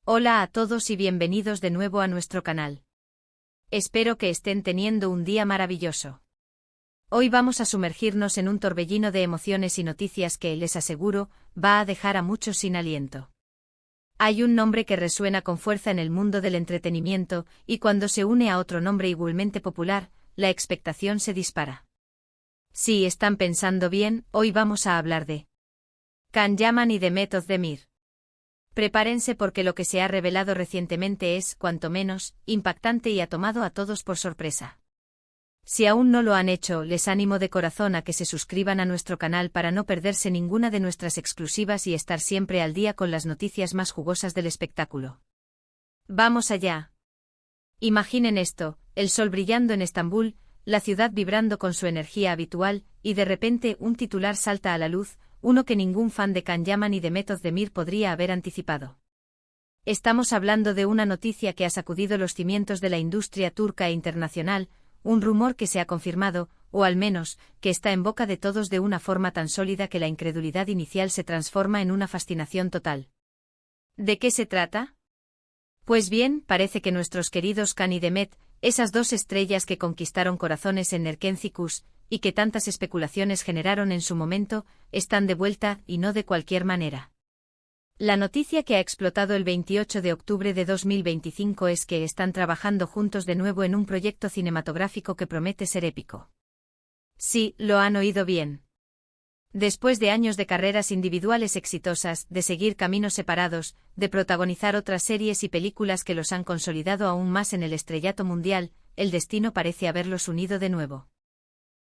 Hola a todos y bienvenidos de nuevo a nuestro canal. Espero que estén teniendo un día maravilloso. Hoy vamos a sumergirnos en un torbellino de emociones y noticias que, les aseguro, va a dejar a muchos sin aliento. Hay un nombre que resuena con fuerza en el mundo del entretenimiento, y cuando se une a otro nombre igualmente popular, la expectación se dispara. Si están pensando bien, hoy vamos a hablar de Can Yaman y Demet Özdemir. Prepárense porque lo que se ha revelado recientemente es, cuanto menos, impactante y ha tomado a todos por sorpresa. Si aún no lo han hecho, les animo de corazón a que se suscriban a nuestro canal para no perderse ninguna de nuestras exclusivas y estar siempre al día con las noticias más jugosas del espectáculo. ¡Vamos allá! Imaginen esto, el sol brillando en Estambul, la ciudad vibrando con su energía habitual, y de repente un titular salta a la luz, uno que ningún fan de Can Yaman y Demet Özdemir podría haber anticipado. Estamos hablando de una noticia que ha sacudido los cimientos de la industria turca e internacional, un rumor que se ha confirmado, o al menos, que está en boca de todos de una forma tan sólida que la incredulidad inicial se transforma en una fascinación total. ¿De qué se trata? Pues bien, parece que nuestros queridos Can y Demet, esas dos estrellas que conquistaron corazones en Erkenci, y que tantas especulaciones generaron en su momento, están de vuelta, y no de cualquier manera. La noticia que ha explotado el 28 de octubre de 2025 es que están trabajando juntos de nuevo en un proyecto cinematográfico que promete ser épico. Sí, lo han oído bien. Después de años de carreras individuales exitosas, de seguir caminos separados, de protagonizar otras series y películas que los han consolidado aún más en el estrellato mundial, el destino parece haberlos unido de nuevo.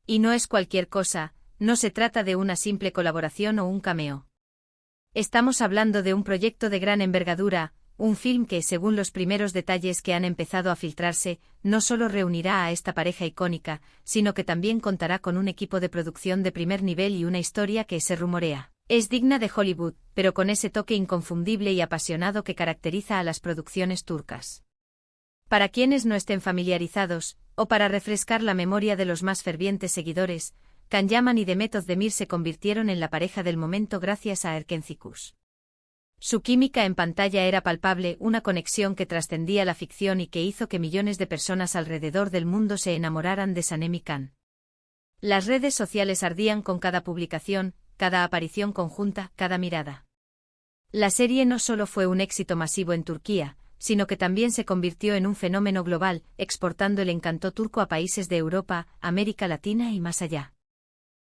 Y no es cualquier cosa, no se trata de una simple colaboración o un cameo. Estamos hablando de un proyecto de gran envergadura, un film que, según los primeros detalles que han empezado a filtrarse, no solo reunirá a esta pareja icónica, sino que también contará con un equipo de producción de primer nivel y una historia que, se rumorea, es digna de Hollywood, pero con ese toque inconfundible y apasionado que caracteriza a las producciones turcas. Para quienes no estén familiarizados, o para refrescar la memoria de los más fervientes seguidores, Can Yaman y Demet Özdemir se convirtieron en la pareja del momento gracias a Erkenci. Su química en pantalla era palpable, una conexión que trascendía la ficción y que hizo que millones de personas alrededor del mundo se enamoraran de Sanem y Can. Las redes sociales ardían con cada publicación, cada aparición conjunta, cada mirada. La serie no solo fue un éxito masivo en Turquía, sino que también se convirtió en un fenómeno global, exportando el encanto turco a países de Europa, América Latina y más allá.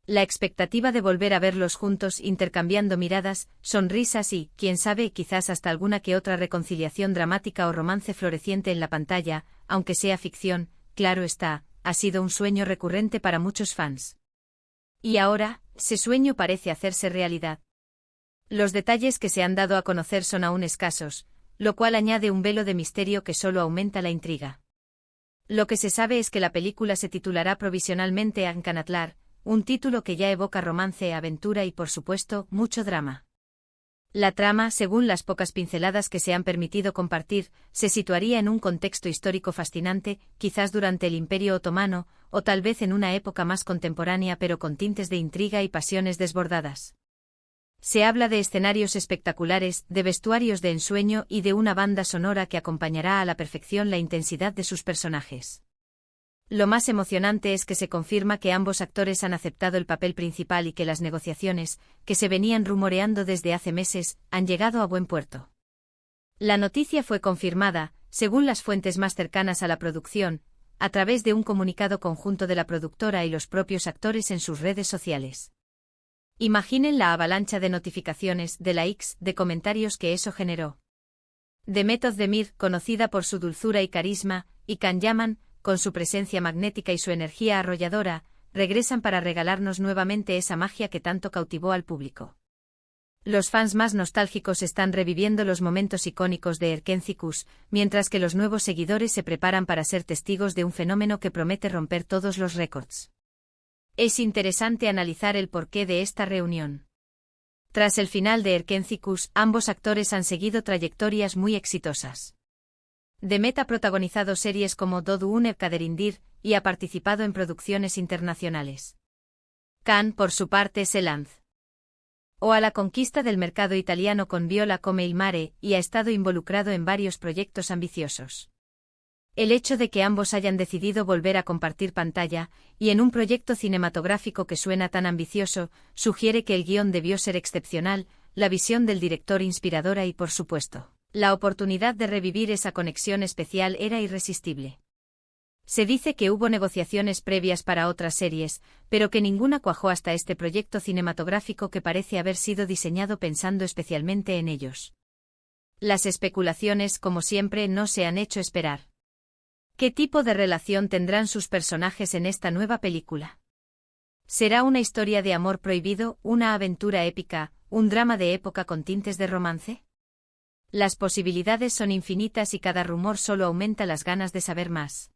La expectativa de volver a verlos juntos intercambiando miradas, sonrisas y, quién sabe, quizás hasta alguna que otra reconciliación dramática o romance floreciente en la pantalla, aunque sea ficción, claro está, ha sido un sueño recurrente para muchos fans. Y ahora, ese sueño parece hacerse realidad. Los detalles que se han dado a conocer son aún escasos, lo cual añade un velo de misterio que solo aumenta la intriga. Lo que se sabe es que la película se titulará provisionalmente Ankanatlar, un título que ya evoca romance, aventura y, por supuesto, mucho drama. La trama, según las pocas pinceladas que se han permitido compartir, se situaría en un contexto histórico fascinante, quizás durante el Imperio Otomano, o tal vez en una época más contemporánea pero con tintes de intriga y pasiones desbordadas. Se habla de escenarios espectaculares, de vestuarios de ensueño y de una banda sonora que acompañará a la perfección la intensidad de sus personajes. Lo más emocionante es que se confirma que ambos actores han aceptado el papel principal y que las negociaciones, que se venían rumoreando desde hace meses, han llegado a buen puerto. La noticia fue confirmada, según las fuentes más cercanas a la producción, a través de un comunicado conjunto de la productora y los propios actores en sus redes sociales. Imaginen la avalancha de notificaciones, de likes, de comentarios que eso generó. Demet Özdemir, conocida por su dulzura y carisma, y Can Yaman, con su presencia magnética y su energía arrolladora, regresan para regalarnos nuevamente esa magia que tanto cautivó al público. Los fans más nostálgicos están reviviendo los momentos icónicos de Erkenci, mientras que los nuevos seguidores se preparan para ser testigos de un fenómeno que promete romper todos los récords. Es interesante analizar el porqué de esta reunión. Tras el final de Erkenci, ambos actores han seguido trayectorias muy exitosas. Demet ha protagonizado series como Doğduğun Kaderindir y ha participado en producciones internacionales. Can, por su parte, se lanza o a la conquista del mercado italiano con Viola come il mare, y ha estado involucrado en varios proyectos ambiciosos. El hecho de que ambos hayan decidido volver a compartir pantalla, y en un proyecto cinematográfico que suena tan ambicioso, sugiere que el guión debió ser excepcional, la visión del director inspiradora y, por supuesto, la oportunidad de revivir esa conexión especial era irresistible. Se dice que hubo negociaciones previas para otras series, pero que ninguna cuajó hasta este proyecto cinematográfico que parece haber sido diseñado pensando especialmente en ellos. Las especulaciones, como siempre, no se han hecho esperar. ¿Qué tipo de relación tendrán sus personajes en esta nueva película? ¿Será una historia de amor prohibido, una aventura épica, un drama de época con tintes de romance? Las posibilidades son infinitas y cada rumor solo aumenta las ganas de saber más.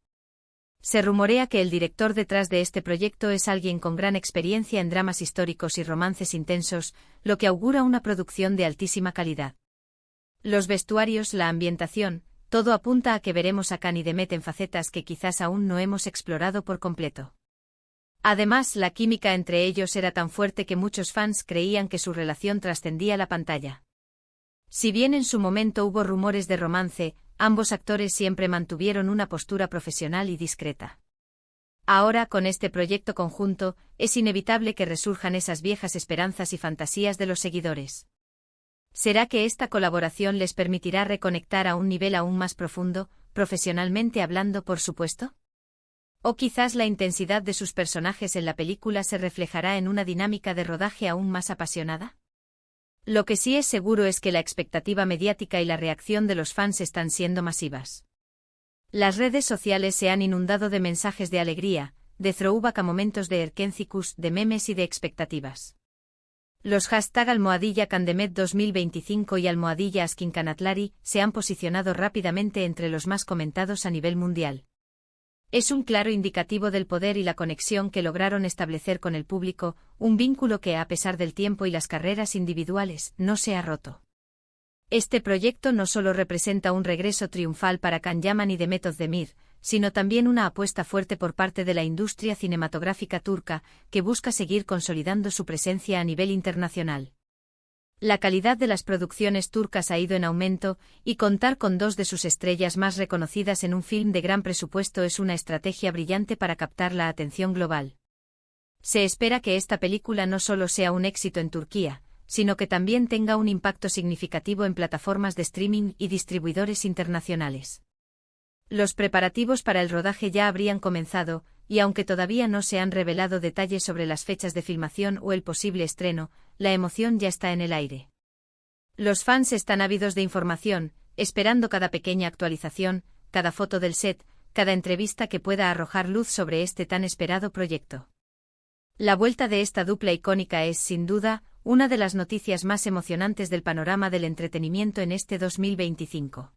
Se rumorea que el director detrás de este proyecto es alguien con gran experiencia en dramas históricos y romances intensos, lo que augura una producción de altísima calidad. Los vestuarios, la ambientación, todo apunta a que veremos a Khan y Demet en facetas que quizás aún no hemos explorado por completo. Además, la química entre ellos era tan fuerte que muchos fans creían que su relación trascendía la pantalla. Si bien en su momento hubo rumores de romance, ambos actores siempre mantuvieron una postura profesional y discreta. Ahora, con este proyecto conjunto, es inevitable que resurjan esas viejas esperanzas y fantasías de los seguidores. ¿Será que esta colaboración les permitirá reconectar a un nivel aún más profundo, profesionalmente hablando, por supuesto? ¿O quizás la intensidad de sus personajes en la película se reflejará en una dinámica de rodaje aún más apasionada? Lo que sí es seguro es que la expectativa mediática y la reacción de los fans están siendo masivas. Las redes sociales se han inundado de mensajes de alegría, de throwback a momentos de Erkentzikos, de memes y de expectativas. Los hashtag #Khandemet 2025 y #AskinKhanatlari se han posicionado rápidamente entre los más comentados a nivel mundial. Es un claro indicativo del poder y la conexión que lograron establecer con el público, un vínculo que, a pesar del tiempo y las carreras individuales, no se ha roto. Este proyecto no solo representa un regreso triunfal para Can Yaman y Demet Özdemir, sino también una apuesta fuerte por parte de la industria cinematográfica turca, que busca seguir consolidando su presencia a nivel internacional. La calidad de las producciones turcas ha ido en aumento, y contar con dos de sus estrellas más reconocidas en un film de gran presupuesto es una estrategia brillante para captar la atención global. Se espera que esta película no solo sea un éxito en Turquía, sino que también tenga un impacto significativo en plataformas de streaming y distribuidores internacionales. Los preparativos para el rodaje ya habrían comenzado, y aunque todavía no se han revelado detalles sobre las fechas de filmación o el posible estreno, la emoción ya está en el aire. Los fans están ávidos de información, esperando cada pequeña actualización, cada foto del set, cada entrevista que pueda arrojar luz sobre este tan esperado proyecto. La vuelta de esta dupla icónica es, sin duda, una de las noticias más emocionantes del panorama del entretenimiento en este 2025.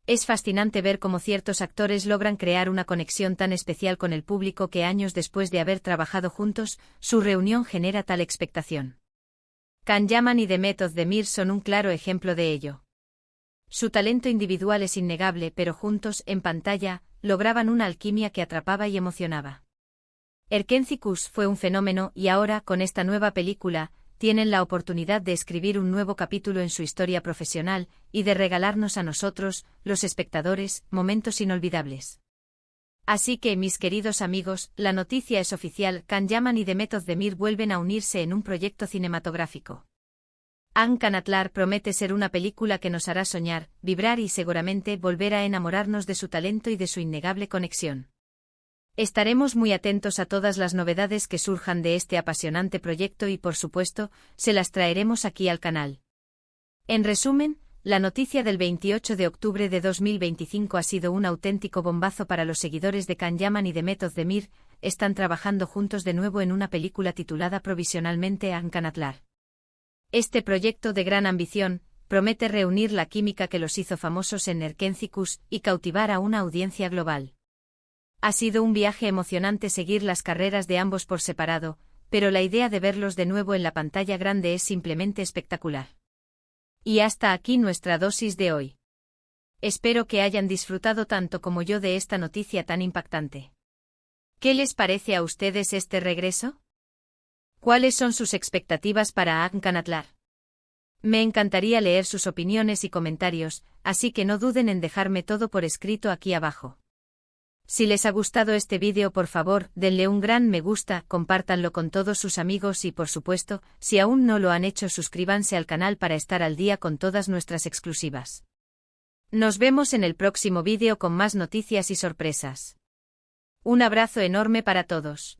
Es fascinante ver cómo ciertos actores logran crear una conexión tan especial con el público que años después de haber trabajado juntos, su reunión genera tal expectación. Can Yaman y Demet Özdemir son un claro ejemplo de ello. Su talento individual es innegable, pero juntos, en pantalla, lograban una alquimia que atrapaba y emocionaba. Erkentzikos fue un fenómeno y ahora, con esta nueva película, tienen la oportunidad de escribir un nuevo capítulo en su historia profesional y de regalarnos a nosotros, los espectadores, momentos inolvidables. Así que, mis queridos amigos, la noticia es oficial: Can Yaman y Demet Özdemir vuelven a unirse en un proyecto cinematográfico. Khanatlar promete ser una película que nos hará soñar, vibrar y seguramente volver a enamorarnos de su talento y de su innegable conexión. Estaremos muy atentos a todas las novedades que surjan de este apasionante proyecto y, por supuesto, se las traeremos aquí al canal. En resumen, la noticia del 28 de octubre de 2025 ha sido un auténtico bombazo para los seguidores de Can Yaman y Demet Özdemir. Están trabajando juntos de nuevo en una película titulada provisionalmente Khanatlar. Este proyecto de gran ambición promete reunir la química que los hizo famosos en Erkentzikos y cautivar a una audiencia global. Ha sido un viaje emocionante seguir las carreras de ambos por separado, pero la idea de verlos de nuevo en la pantalla grande es simplemente espectacular. Y hasta aquí nuestra dosis de hoy. Espero que hayan disfrutado tanto como yo de esta noticia tan impactante. ¿Qué les parece a ustedes este regreso? ¿Cuáles son sus expectativas para Ankh-Natlar? Me encantaría leer sus opiniones y comentarios, así que no duden en dejarme todo por escrito aquí abajo. Si les ha gustado este vídeo, por favor, denle un gran me gusta, compártanlo con todos sus amigos y, por supuesto, si aún no lo han hecho, suscríbanse al canal para estar al día con todas nuestras exclusivas. Nos vemos en el próximo vídeo con más noticias y sorpresas. Un abrazo enorme para todos.